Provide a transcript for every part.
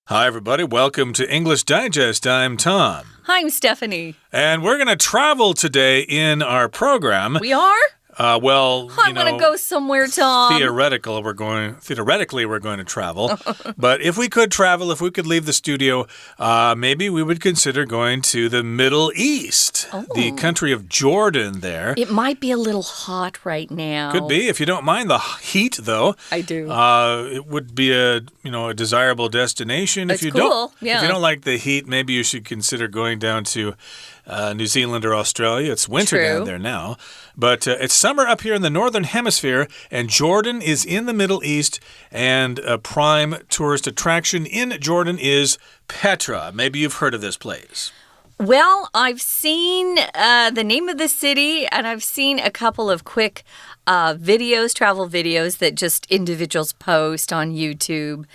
Hi, everybody. Welcome to English Digest. I'm Tom. Hi, I'm Stephanie. And we're going to travel today in our program. We are? I want to go somewhere, Tom. Theoretically, we're going to travel. But if we could travel, if we could leave the studio, maybe we would consider going to the Middle East, the country of Jordan there. It might be a little hot right now. Could be. If you don't mind the heat, though. I do. It would be a desirable destination. It's cool. If you don't like the heat, maybe you should consider going down to New Zealand or Australia. It's winter down there now. But it's summer up here in the Northern Hemisphere, and Jordan is in the Middle East, and a prime tourist attraction in Jordan is Petra. Maybe you've heard of this place. Well, I've seen the name of the city, and I've seen a couple of quick travel videos that just individuals post on YouTube.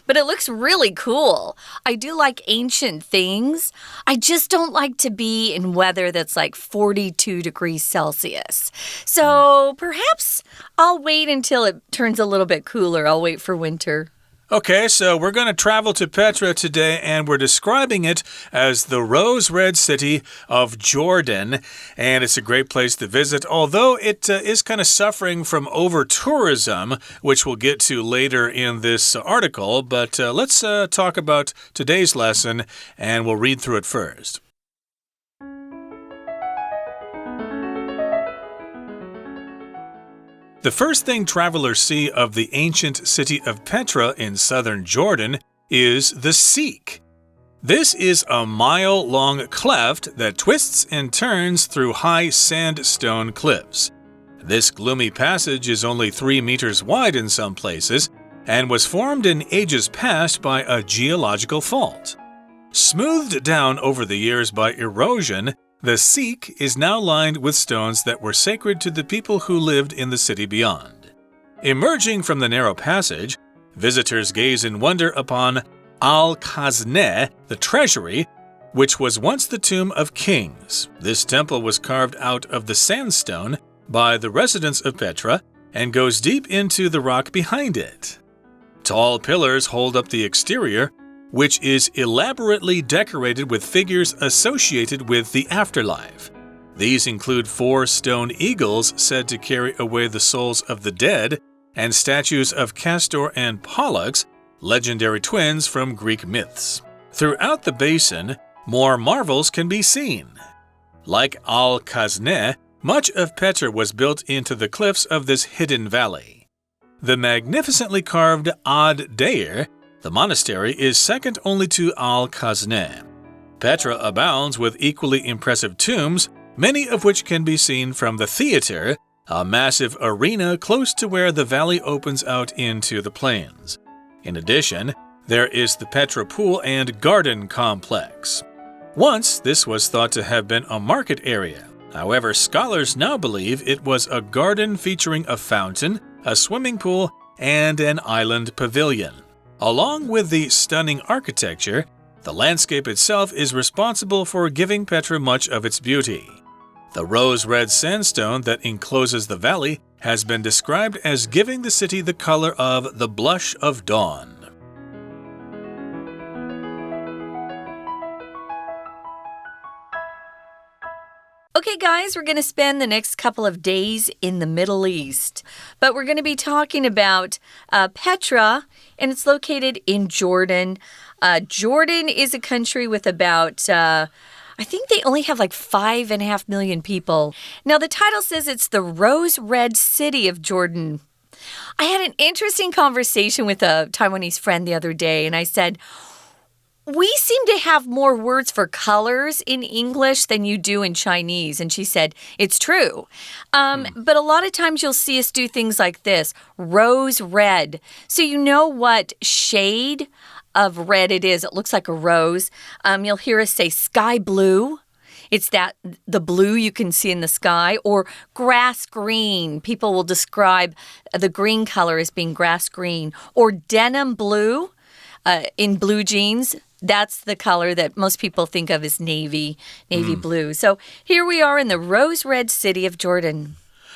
But it looks really cool. I do like ancient things. I just don't like to be in weather that's like 42 degrees Celsius. So perhaps I'll wait until it turns a little bit cooler. I'll wait for winter. Okay, so we're going to travel to Petra today, and we're describing it as the rose-red city of Jordan, and it's a great place to visit, although it is kind of suffering from over-tourism, which we'll get to later in this article, but let's talk about today's lesson, and we'll read through it first. The first thing travelers see of the ancient city of Petra in southern Jordan is the Siq. This is a mile-long cleft that twists and turns through high sandstone cliffs. This gloomy passage is only 3 meters wide in some places and was formed in ages past by a geological fault. Smoothed down over the years by erosion, the Siq is now lined with stones that were sacred to the people who lived in the city beyond. Emerging from the narrow passage, visitors gaze in wonder upon Al-Khazneh, the Treasury, which was once the tomb of kings. This temple was carved out of the sandstone by the residents of Petra and goes deep into the rock behind it. Tall pillars hold up the exterior, which is elaborately decorated with figures associated with the afterlife. These include 4 stone eagles said to carry away the souls of the dead, and statues of Castor and Pollux, legendary twins from Greek myths. Throughout the basin, more marvels can be seen. Like Al-Khazneh, much of Petra was built into the cliffs of this hidden valley. The magnificently carved Ad Deir, the monastery, is second only to Al-Khazneh. Petra abounds with equally impressive tombs, many of which can be seen from the theater, a massive arena close to where the valley opens out into the plains. In addition, there is the Petra Pool and Garden Complex. Once, this was thought to have been a market area. However, scholars now believe it was a garden featuring a fountain, a swimming pool, and an island pavilion. Along with the stunning architecture, the landscape itself is responsible for giving Petra much of its beauty. The rose-red sandstone that encloses the valley has been described as giving the city the color of the blush of dawn. Okay, guys, we're going to spend the next couple of days in the Middle East. But we're going to be talking about Petra, and it's located in Jordan. Jordan is a country with about, I think they only have like 5.5 million people. Now, the title says it's the rose-red city of Jordan. I had an interesting conversation with a Taiwanese friend the other day, and I said, we seem to have more words for colors in English than you do in Chinese. And she said, it's true. But a lot of times you'll see us do things like this, rose red. So you know what shade of red it is. It looks like a rose. You'll hear us say sky blue. It's the blue you can see in the sky, or grass green. People will describe the green color as being grass green, or denim blue in blue jeans. That's the color that most people think of as navy blue. So here we are in the rose-red city of Jordan.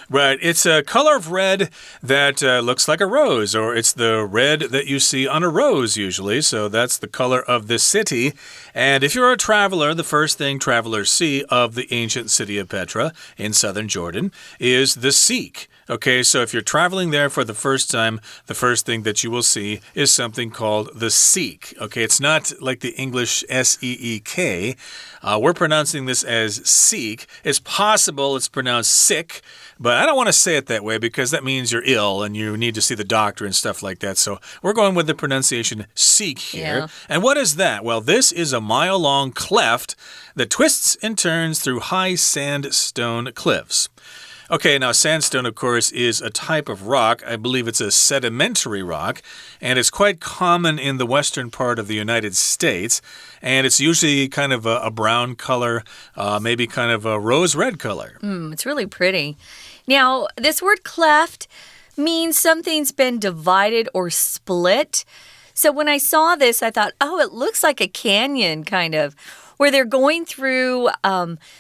Right. It's a color of red that looks like a rose, or it's the red that you see on a rose usually. So that's the color of this city. And if you're a traveler, the first thing travelers see of the ancient city of Petra in southern Jordan is the Seek. Okay, so if you're traveling there for the first time, the first thing that you will see is something called the Seek. Okay, it's not like the English S-E-E-K. We're pronouncing this as Seek. It's possible it's pronounced sick, but I don't want to say it that way because that means you're ill and you need to see the doctor and stuff like that. So we're going with the pronunciation Seek here. Yeah. And what is that? Well, this is a mile-long cleft that twists and turns through high sandstone cliffs. Okay, now sandstone, of course, is a type of rock. I believe it's a sedimentary rock, and it's quite common in the western part of the United States, and it's usually kind of a brown color, maybe kind of a rose-red color. It's really pretty. Now, this word cleft means something's been divided or split. So when I saw this, I thought, oh, it looks like a canyon, kind of, where they're going through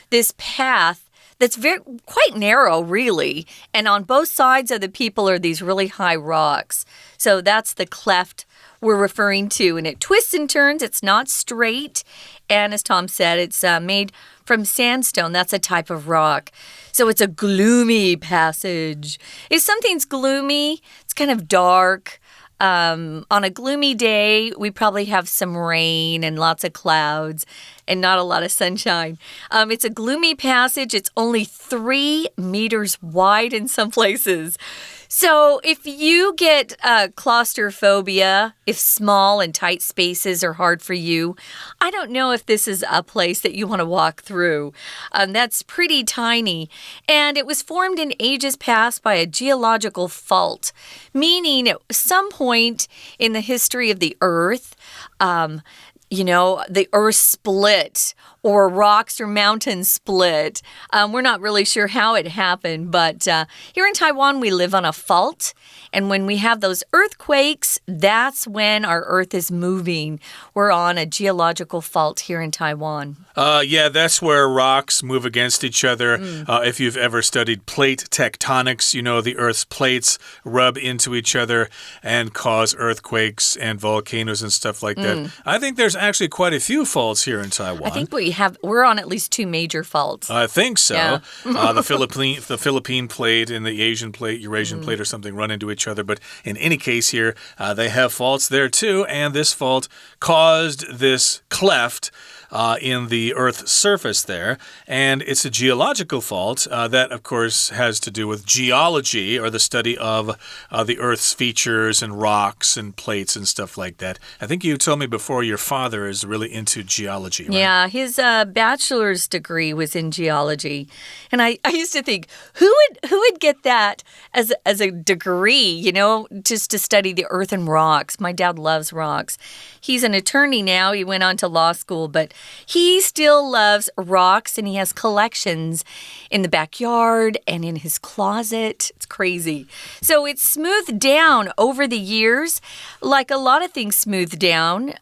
this path that's quite narrow, really. And on both sides of the people are these really high rocks. So that's the cleft we're referring to. And it twists and turns. It's not straight. And as Tom said, it's made from sandstone. That's a type of rock. So it's a gloomy passage. If something's gloomy, it's kind of dark. On a gloomy day, we probably have some rain and lots of clouds and not a lot of sunshine. It's a gloomy passage. It's only 3 meters wide in some places. So if you get claustrophobia, if small and tight spaces are hard for you, I don't know if this is a place that you want to walk through. That's pretty tiny. And it was formed in ages past by a geological fault, meaning at some point in the history of the Earth, the earth split or rocks or mountains split. We're not really sure how it happened, but here in Taiwan, we live on a fault. And when we have those earthquakes, that's when our earth is moving. We're on a geological fault here in Taiwan. Yeah, that's where rocks move against each other. If you've ever studied plate tectonics, you know the Earth's plates rub into each other and cause earthquakes and volcanoes and stuff like that. I think there's actually quite a few faults here in Taiwan. I think we're on at least 2 major faults. I think so. Yeah. The Philippine plate and the Asian plate, Eurasian plate or something run into each other. But in any case here, they have faults there too. And this fault caused this cleft in the Earth's surface there. And it's a geological fault that, of course, has to do with geology or the study of the Earth's features and rocks and plates and stuff like that. I think you told me before your father is really into geology, right? Yeah, his bachelor's degree was in geology. And I used to think, who would get that as a degree, just to study the earth and rocks? My dad loves rocks. He's an attorney now. He went on to law school, but he still loves rocks, and he has collections in the backyard and in his closet. It's crazy. So it's smoothed down over the years, like a lot of things smooth down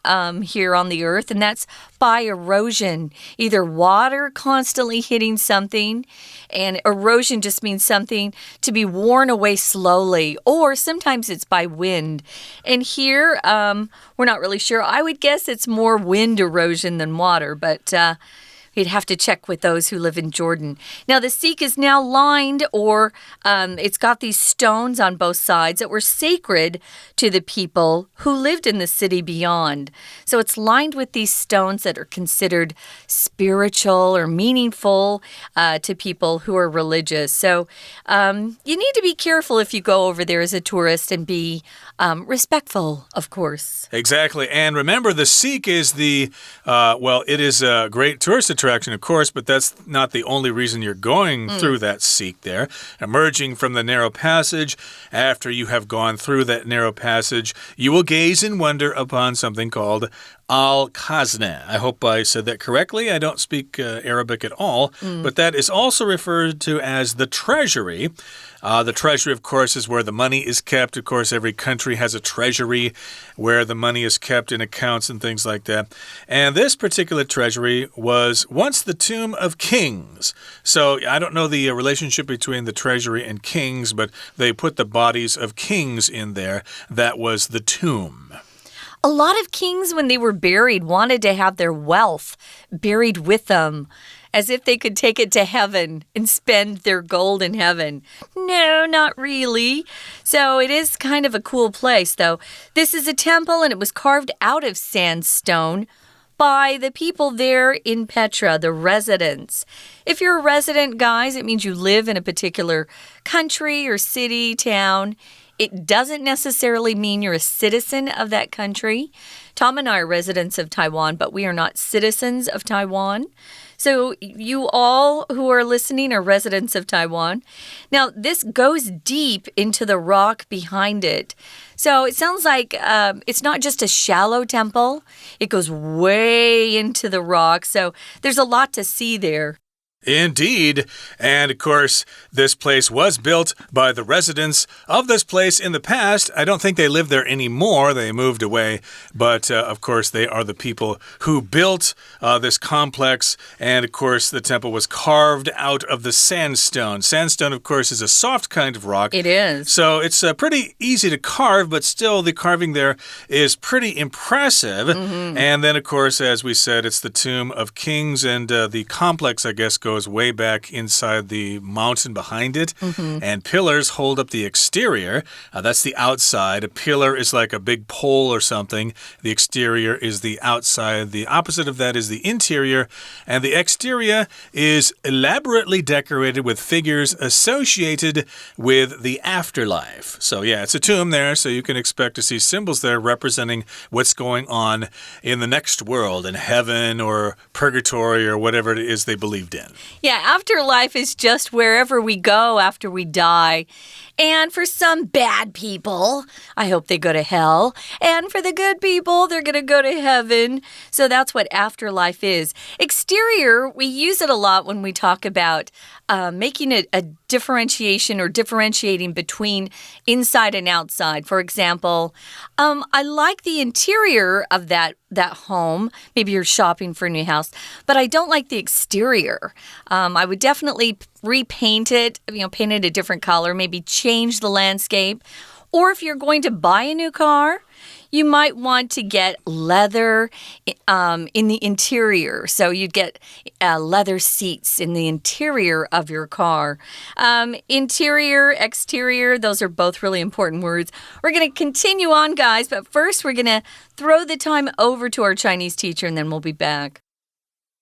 here on the earth, and that's by erosion. Either water constantly hitting something, and erosion just means something to be worn away slowly, or sometimes it's by wind. And here, we're not really sure. I would guess it's more wind erosion than water, but you'd have to check with those who live in Jordan. Now, the Seek is now lined, or it's got these stones on both sides that were sacred to the people who lived in the city beyond. So it's lined with these stones that are considered spiritual or meaningful to people who are religious. So you need to be careful if you go over there as a tourist and be respectful, of course. Exactly. And remember, the Seek is it is a great tourist attraction, of course, but that's not the only reason you're going through that Seek there. Emerging from the narrow passage, after you have gone through that narrow passage, you will gaze in wonder upon something called al-Khazna. I hope I said that correctly. I don't speak Arabic at all, but that is also referred to as the Treasury. The Treasury, of course, is where the money is kept. Of course, every country has a treasury where the money is kept in accounts and things like that. And this particular treasury was once the tomb of kings. So I don't know the relationship between the treasury and kings, but they put the bodies of kings in there. That was the tomb. A lot of kings, when they were buried, wanted to have their wealth buried with them, as if they could take it to heaven and spend their gold in heaven. No, not really. So it is kind of a cool place, though. This is a temple, and it was carved out of sandstone by the people there in Petra, the residents. If you're a resident, guys, it means you live in a particular country or city, town. It doesn't necessarily mean you're a citizen of that country. Tom and I are residents of Taiwan, but we are not citizens of Taiwan. So you all who are listening are residents of Taiwan. Now, this goes deep into the rock behind it. So it sounds like it's not just a shallow temple. It goes way into the rock. So there's a lot to see there. Indeed. And of course, this place was built by the residents of this place in the past. I don't think they live there anymore. They moved away. But of course, they are the people who built this complex. And of course, the temple was carved out of the sandstone. Sandstone, of course, is a soft kind of rock. It is. So it's pretty easy to carve, but still the carving there is pretty impressive. And then, of course, as we said, it's the tomb of kings. And the complex, I guess, goes way back inside the mountain behind it. And pillars hold up the exterior. That's the outside. A pillar is like a big pole or something. The exterior is the outside. The opposite of that is the interior. And the exterior is elaborately decorated with figures associated with the afterlife. So yeah, it's a tomb there, so you can expect to see symbols there representing what's going on in the next world, in heaven or purgatory or whatever it is they believed in. Yeah, afterlife is just wherever we go after we die. And for some bad people, I hope they go to hell. And for the good people, they're going to go to heaven. So that's what afterlife is. Exterior, we use it a lot when we talk about making a differentiation or differentiating between inside and outside. For example, I like the interior of that home. Maybe you're shopping for a new house, but I don't like the exterior. I would definitely repaint it, paint it a different color, maybe change the landscape. Or if you're going to buy a new car, you might want to get leather in the interior. So you'd get leather seats in the interior of your car. Interior, exterior, those are both really important words. We're going to continue on, guys, but first we're going to throw the time over to our Chinese teacher, and then we'll be back.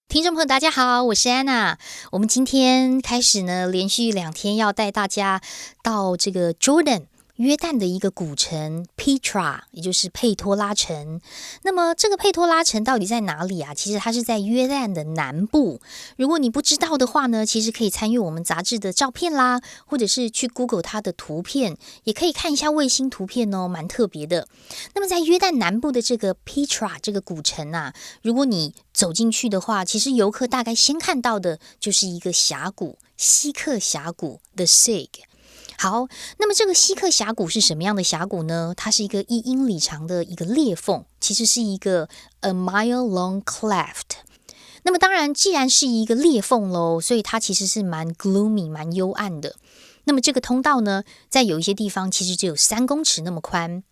听众朋友大家好，我是安娜。我们今天开始呢，连续2天要带大家到这个 Jordan 约旦的一个古城 Petra， 也就是佩托拉城。那么这个佩托拉城到底在哪里啊？其实它是在约旦的南部。如果你不知道的话呢，其实可以参与我们杂志的照片啦，或者是去 Google 它的图片，也可以看一下卫星图片哦，蛮特别的。那么在约旦南部的这个 Petra 这个古城啊，如果你走进去的话，其实游客大概先看到的就是一个峡谷，西克峡谷 The Sig。好，那么这个西克峡谷是什么样的峡谷呢？它是一个1英里长的一个裂缝，其实是一个 a mile long cleft。那么当然，既然是一个裂缝咯，所以它其实是蛮 gloomy 蛮幽暗的。那么这个通道呢，在有一些地方其实只有3公尺那么宽。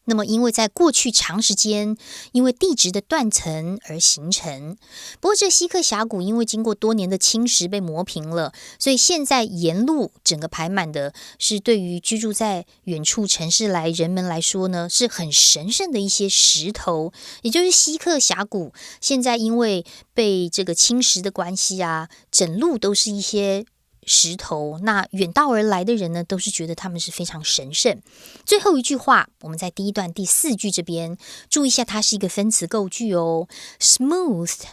那么因为在过去长时间因为地质的断层而形成，不过这西克峡谷因为经过多年的侵蚀被磨平了，所以现在沿路整个排满的是对于居住在远处城市人们来说呢，是很神圣的一些石头，也就是西克峡谷现在因为被这个侵蚀的关系啊，整路都是一些石头，那远道而来的人呢，都是觉得他们是非常神圣。最后一句话，我们在第一段第4句这边注意一下，它是一个分词构句哦。Smoothed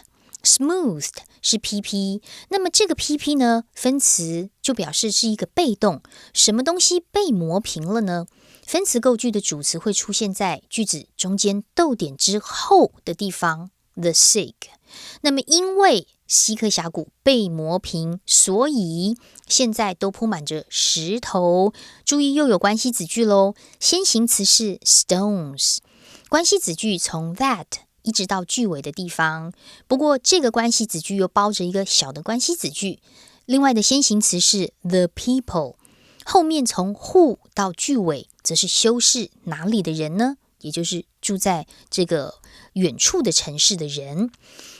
是 PP， 那么这个 PP 呢，分词就表示是一个被动，什么东西被磨平了呢？分词构句的主词会出现在句子中间逗点之后的地方 the sick。 那么因为西克峡谷被磨平，所以现在都铺满着石头。注意又有关系子句咯，先行词是 stones， 关系子句从 that一直到句尾的地方。不过这个关系子句又包着一个小的关系子句，另外的先行词是 the people， 后面从 who 到句尾则是修饰哪里的人呢？也就是住在这个远处的城市的人。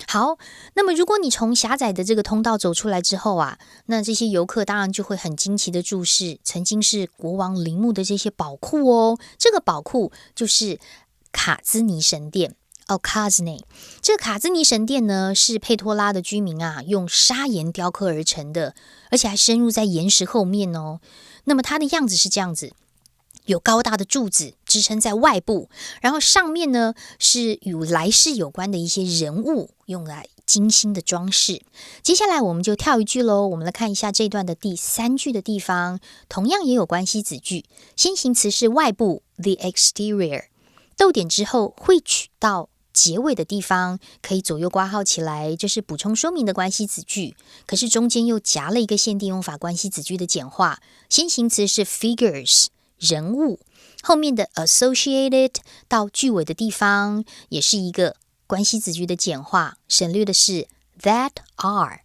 好，那么如果你从狭窄的这个通道走出来之后啊，那这些游客当然就会很惊奇的注视曾经是国王陵墓的这些宝库哦。这个宝库就是卡兹尼神殿Al-Khazneh。 这个卡兹尼神殿呢，是佩托拉的居民啊用砂岩雕刻而成的，而且还深入在岩石后面哦。那么它的样子是这样子，有高大的柱子支撑在外部，然后上面呢是与来世有关的一些人物，用来精心的装饰。接下来我们就跳一句咯，我们来看一下这段的第3句的地方，同样也有关系子句，先行词是外部 the exterior， 逗点之后汇取到结尾的地方可以左右括号起来，这是补充说明的关系子句，可是中间又夹了一个限定用法关系子句的简化，先行词是 figures， 人物，后面的 associated 到句尾的地方也是一个关系子句的简化，省略的是 that are。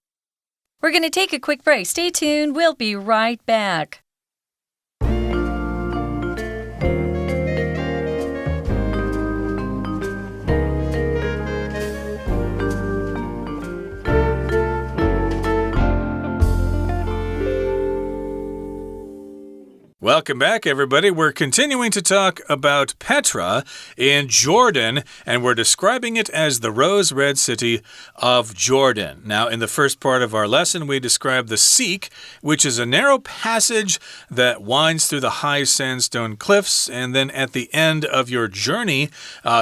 We're going to take a quick break. Stay tuned. We'll be right back. Welcome back, everybody. We're continuing to talk about Petra in Jordan, and we're describing it as the rose-red city of Jordan. Now, in the first part of our lesson, we described the Seek, which is a narrow passage that winds through the high sandstone cliffs, and then at the end of your journey,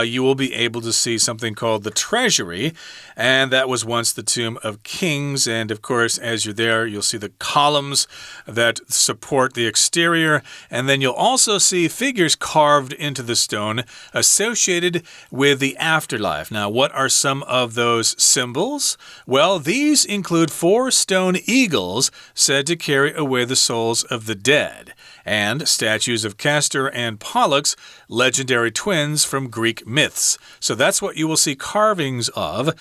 you will be able to see something called the Treasury, and that was once the tomb of kings. And, of course, as you're there, you'll see the columns that support the exterior, and then you'll also see figures carved into the stone associated with the afterlife. Now, what are some of those symbols? Well, these include 4 stone eagles said to carry away the souls of the dead, and statues of Castor and Pollux, legendary twins from Greek myths. So that's what you will see carvings of.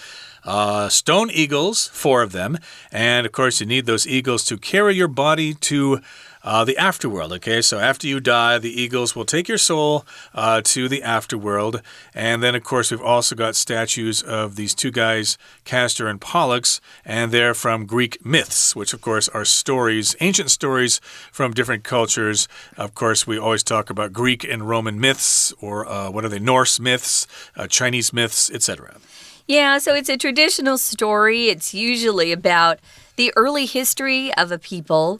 Stone eagles, 4 of them, and of course you need those eagles to carry your body to the afterworld, okay? So after you die, the eagles will take your soul to the afterworld. And then, of course, we've also got statues of these 2 guys, Castor and Pollux, and they're from Greek myths, which, of course, are stories, ancient stories from different cultures. Of course, we always talk about Greek and Roman myths, or what are they, Norse myths, Chinese myths, etc. Yeah, so it's a traditional story. It's usually about the early history of a people.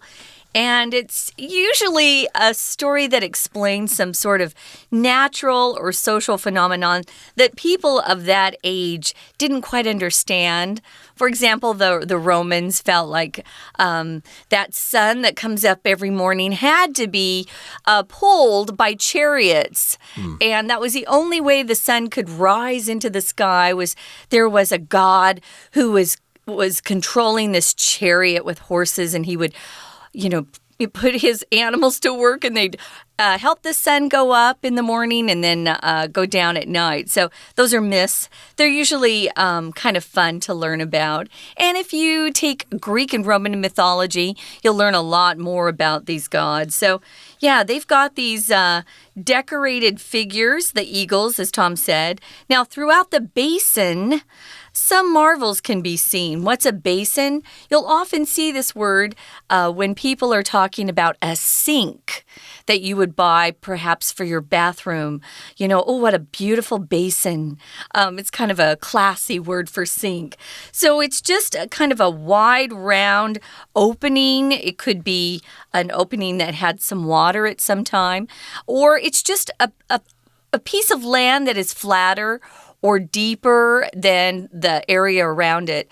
And it's usually a story that explains some sort of natural or social phenomenon that people of that age didn't quite understand. For example, the Romans felt like that sun that comes up every morning had to be pulled by chariots. And that was the only way the sun could rise into the sky, was there was a god who was controlling this chariot with horses, and he would you put his animals to work, and they'd help the sun go up in the morning and then go down at night. So those are myths. They're usually kind of fun to learn about. And if you take Greek and Roman mythology, you'll learn a lot more about these gods. So yeah, they've got these decorated figures, the eagles, as Tom said. Now, throughout the basin, some marvels can be seen. What's a basin? You'll often see this word when people are talking about a sink that you would buy perhaps for your bathroom. Oh, what a beautiful basin. It's kind of a classy word for sink. So it's just a kind of a wide, round opening. It could be an opening that had some water at some time, or it's just a piece of land that is flatter or deeper than the area around it.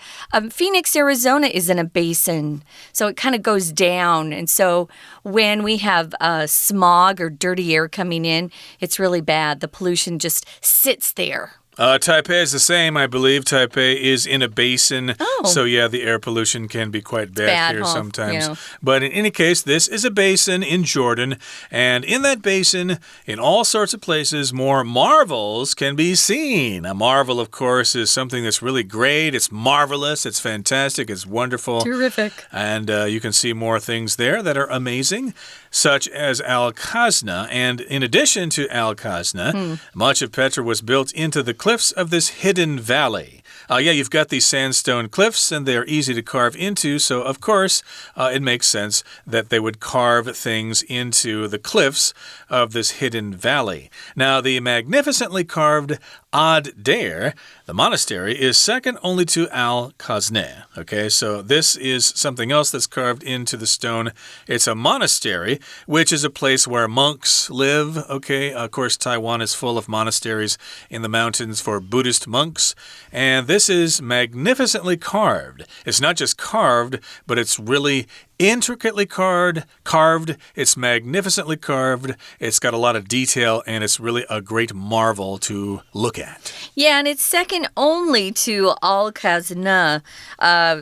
Phoenix, Arizona is in a basin, so it kind of goes down. And so when we have smog or dirty air coming in, it's really bad. The pollution just sits there. Taipei is the same, I believe. Taipei is in a basin. Oh. So, yeah, the air pollution can be quite bad here sometimes. Yeah. But in any case, this is a basin in Jordan. And in that basin, in all sorts of places, more marvels can be seen. A marvel, of course, is something that's really great. It's marvelous. It's fantastic. It's wonderful. Terrific. And you can see more things there that are amazing, such as Al-Khazna. And in addition to Al-Khazna, much of Petra was built into the cliffs of this hidden valley. Yeah, you've got these sandstone cliffs, and they're easy to carve into, so of course it makes sense that they would carve things into the cliffs of this hidden valley. Now, the magnificently carved Ad-Dair, the monastery, is second only to Al-Khazna. Okay, so this is something else that's carved into the stone. It's a monastery, which is a place where monks live. Okay, of course, Taiwan is full of monasteries in the mountains for Buddhist monks, and this is magnificently carved. It's not just carved, but it's really intricately carved. It's magnificently carved. It's got a lot of detail, and it's really a great marvel to look at. Yeah, and it's second only to Al-Khazna,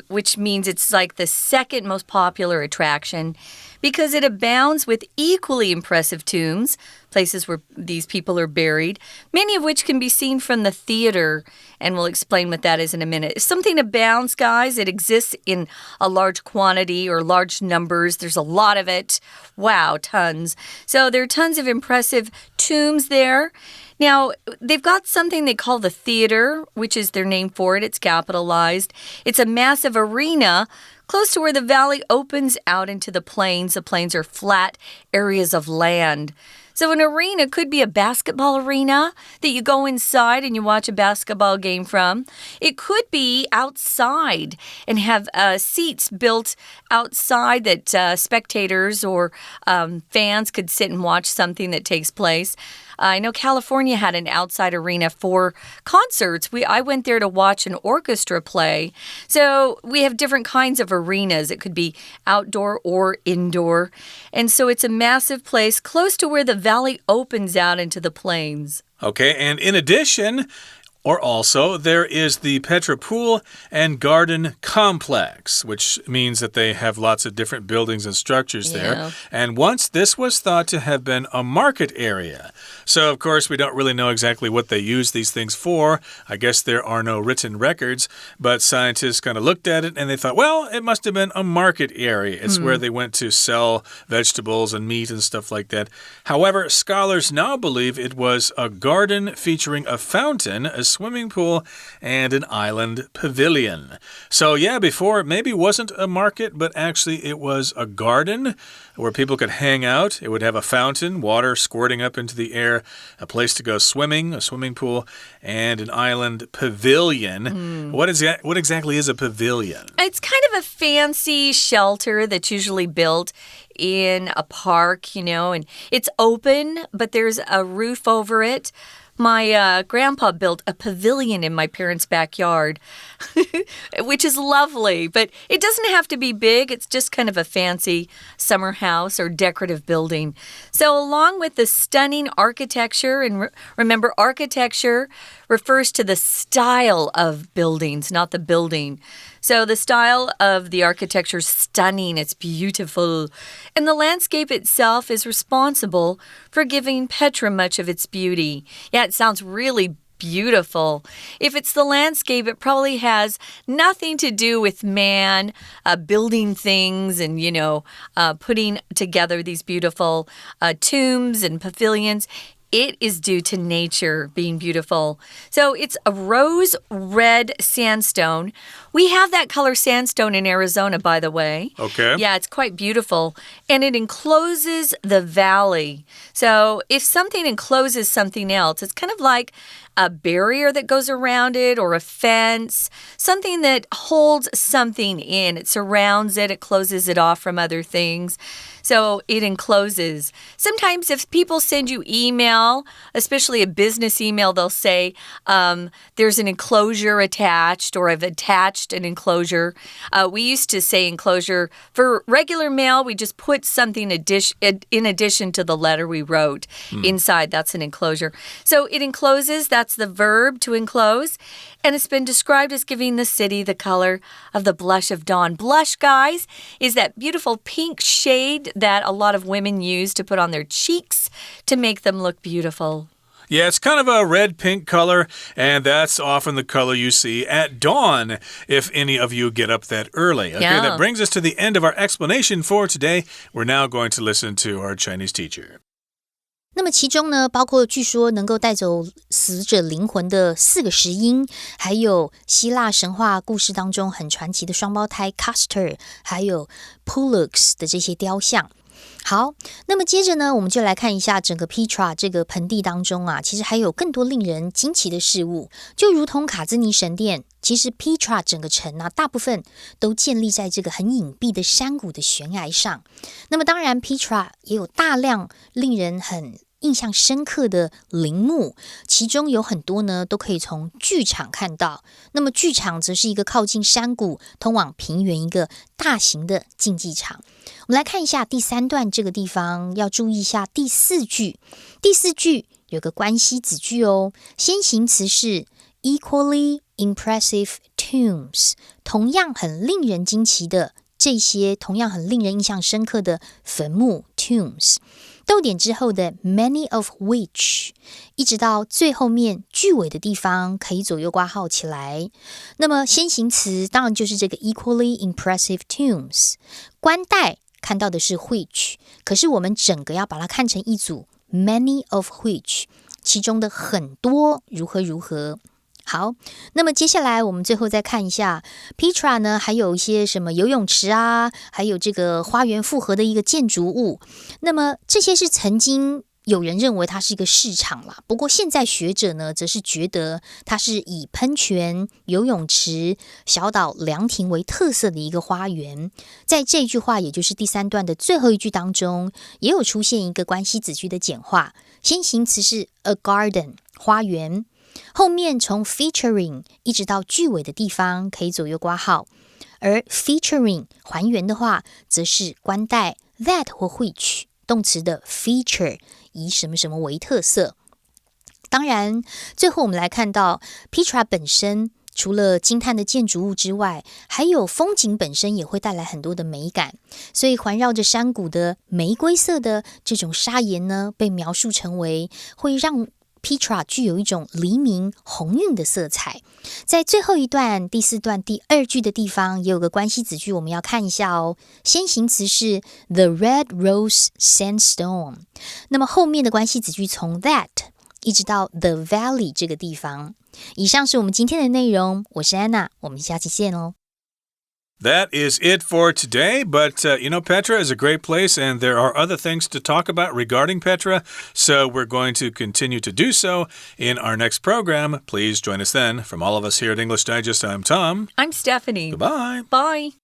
which means it's like the second most popular attraction because it abounds with equally impressive tombs, places where these people are buried, many of which can be seen from the theater, and we'll explain what that is in a minute. If something abounds, guys, it exists in a large quantity or large numbers. There's a lot of it. Wow, tons. So there are tons of impressive tombs there. Now, they've got something they call the theater, which is their name for it. It's capitalized. It's a massive arena close to where the valley opens out into the plains. The plains are flat areas of land. So an arena could be a basketball arena that you go inside and you watch a basketball game from. It could be outside and have seats built outside that spectators or fans could sit and watch something that takes place. I know California had an outside arena for concerts. I went there to watch an orchestra play. So we have different kinds of arenas. It could be outdoor or indoor. And so it's a massive place close to where the valley opens out into the plains. Okay, and in addition, or also, there is the Petra Pool and Garden Complex, which means that they have lots of different buildings and structures there. And once this was thought to have been a market area. So, of course, we don't really know exactly what they use these things for. I guess there are no written records, but scientists kind of looked at it and they thought, well, it must have been a market area. It's where they went to sell vegetables and meat and stuff like that. However, scholars now believe it was a garden featuring a fountain, a swimming pool, and an island pavilion. So yeah, before it maybe wasn't a market, but actually it was a garden where people could hang out. It would have a fountain, water squirting up into the air, a place to go swimming, a swimming pool, and an island pavilion. What exactly is a pavilion? It's kind of a fancy shelter that's usually built in a park, and it's open, but there's a roof over it. My grandpa built a pavilion in my parents' backyard, which is lovely, but it doesn't have to be big. It's just kind of a fancy summer house or decorative building. So along with the stunning architecture, and remember, architecture refers to the style of buildings, not the building. So the style of the architecture is stunning. It's beautiful. And the landscape itself is responsible for giving Petra much of its beauty. Yeah, it sounds really beautiful. If it's the landscape, it probably has nothing to do with man building things and, putting together these beautiful tombs and pavilions. It is due to nature being beautiful. So it's a rose red sandstone. We have that color sandstone in Arizona, by the way. Okay. Yeah, it's quite beautiful. And it encloses the valley. So if something encloses something else, it's kind of like a barrier that goes around it or a fence, something that holds something in. It surrounds it, it closes it off from other things. So it encloses. Sometimes if people send you email, especially a business email, they'll say there's an enclosure attached or I've attached an enclosure. We used to say enclosure. For regular mail, we just put something in addition to the letter we wrote inside. That's an enclosure. So it encloses, that's the verb to enclose. And it's been described as giving the city the color of the blush of dawn. Blush, guys, is that beautiful pink shade that a lot of women use to put on their cheeks to make them look beautiful. Yeah, it's kind of a red-pink color, and that's often the color you see at dawn if any of you get up that early. Okay, that brings us to the end of our explanation for today. We're now going to listen to our Chinese teacher. 那么其中呢，包括据说能够带走死者灵魂的4个石鹰，还有希腊神话故事当中很传奇的双胞胎 Castor， 还有 Pollux 的这些雕像。好，那么接着呢，我们就来看一下整个 Petra 这个盆地当中啊，其实还有更多令人惊奇的事物，就如同卡兹尼神殿，其实 Petra 整个城啊，大部分都建立在这个很隐蔽的山谷的悬崖上。那么当然 Petra 也有大量令人很印象深刻的陵墓，其中有很多呢都可以从剧场看到。那么剧场则是一个靠近山谷通往平原一个大型的竞技场。我们来看一下第3段这个地方，要注意一下第4句。第4句有个关系子句哦，先行词是 equally impressive tombs， 同样很令人惊奇的这些同样很令人印象深刻的坟墓 tombs。逗点之后的 many of which 一直到最后面句尾的地方可以左右括号起来。那么先行词当然就是这个 equally impressive tombs， 冠带看到的是 which， 可是我们整个要把它看成一组 many of which， 其中的很多如何如何。好，那么接下来我们最后再看一下 Petra 呢，还有一些什么游泳池啊，还有这个花园复合的一个建筑物。那么这些是曾经有人认为它是一个市场啦，不过现在学者呢则是觉得它是以喷泉、游泳池、小岛凉亭为特色的一个花园。在这句话也就是第3段的最后一句当中，也有出现一个关系子句的简化，先行词是 a garden 花园，后面从 featuring 一直到句尾的地方可以左右括号，而 featuring 还原的话则是冠带 that 或 which 动词的 feature， 以什么什么为特色。当然最后我们来看到 Petra 本身除了惊叹的建筑物之外，还有风景本身也会带来很多的美感，所以环绕着山谷的玫瑰色的这种砂岩呢，被描述成为会让Petra 具有一种黎明红晕的色彩。在最后一段第4段第2句的地方也有个关系子句，我们要看一下哦。先行词是 The Red Rose Sandstone， 那么后面的关系子句从 That 一直到 The Valley 这个地方。以上是我们今天的内容，我是安娜，我们下期见哦。That is it for today, but Petra is a great place and there are other things to talk about regarding Petra, so we're going to continue to do so in our next program. Please join us then. From all of us here at English Digest, I'm Tom. I'm Stephanie. Goodbye. Bye.